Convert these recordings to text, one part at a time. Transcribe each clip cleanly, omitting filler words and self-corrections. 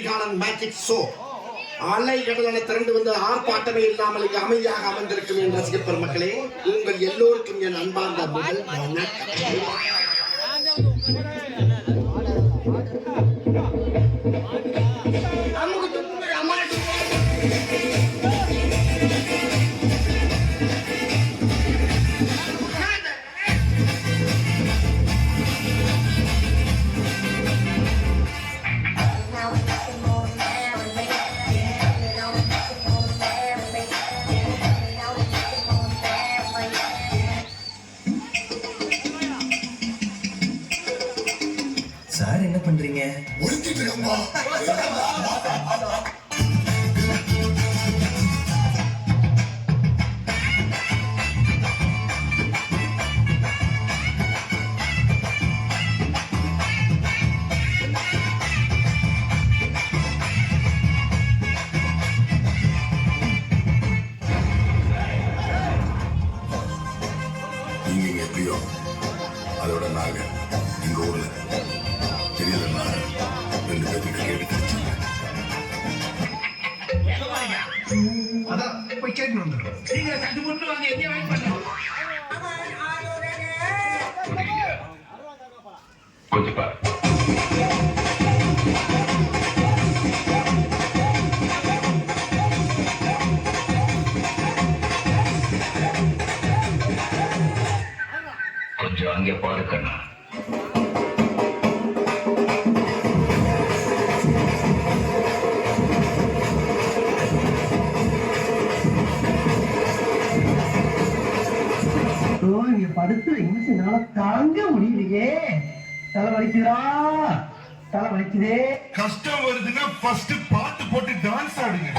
காலம் magic show அலை கடலான திரண்டு வந்து ஆர்ப்பாட்டமே இல்லாமல் இங்கு அமைதியாக அமர்ந்திருக்கும் என் ரசிக பெருமக்களே, உங்கள் எல்லோருக்கும் என் அன்பார்ந்த முதல் சார் என்ன பண்றீங்க? நீங்க எப்படியோ அதோட நாங்க எங்க ஊர்ல தெரியலன்னா 2 பேர்த்துக்கு கேட்டு தெரிஞ்சுங்க. அதான் போய் கேட்டு வந்துடுறோம். நீங்க கண்டு கொண்டு வாங்க, என்ன வெயிட் பண்ணலாம். கொஞ்சம் பாரு. கொஞ்சம் அங்கே பாரு கண்ணா. படுத்து என்னால தாங்க முடியலையே. தலை வலிக்குதா, தலை வலிக்குதே. கஷ்டம் வருதுன்னா ஃபர்ஸ்ட் பாட்டு போட்டு டான்ஸ் ஆடுங்க.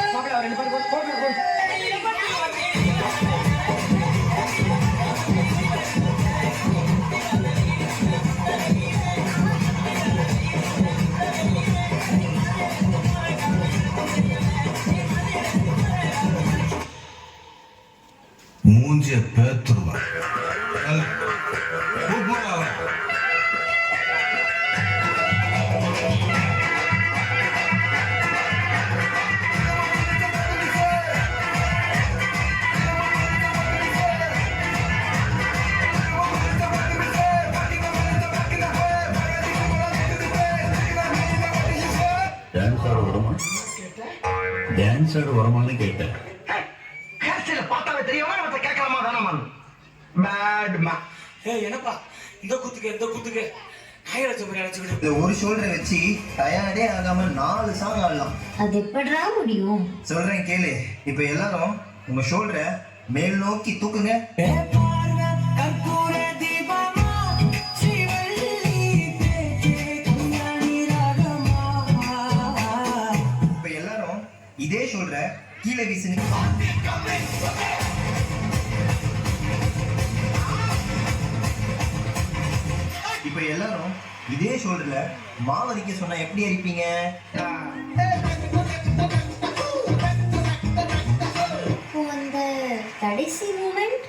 மூஞ்சிய பேத்துருவா. டான்ஸ் ஆட வரமான்னு கேட்டேன். பார்த்தாவே தெரியாம கேட்கலாமா வேணாமா? என்னப்பா இந்த குத்துக்கு இந்த ஒரு ஷோல்டரை வச்சு டயர்டே ஆகாம 4 சாங் ஆடலாம். அது எப்படிடா முடியும்? சொல்றேன் கேளு. இப்ப எல்லாரும் உங்க ஷோல்டரை மேல் நோக்கி தூக்குங்க. இப்ப எல்லாரும் இதே ஷோல்டரை கீழே வீசுங்க. இப்ப எல்லாரும் இதே ஷோல்டர்ல மாவரிக்க சொன்னா எப்படி அரிப்பீங்க? இப்போ அந்த கடைசி மூமெண்ட்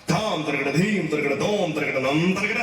தாம் தருகட தீம் தருகட தோம் தருகட நம் தருகட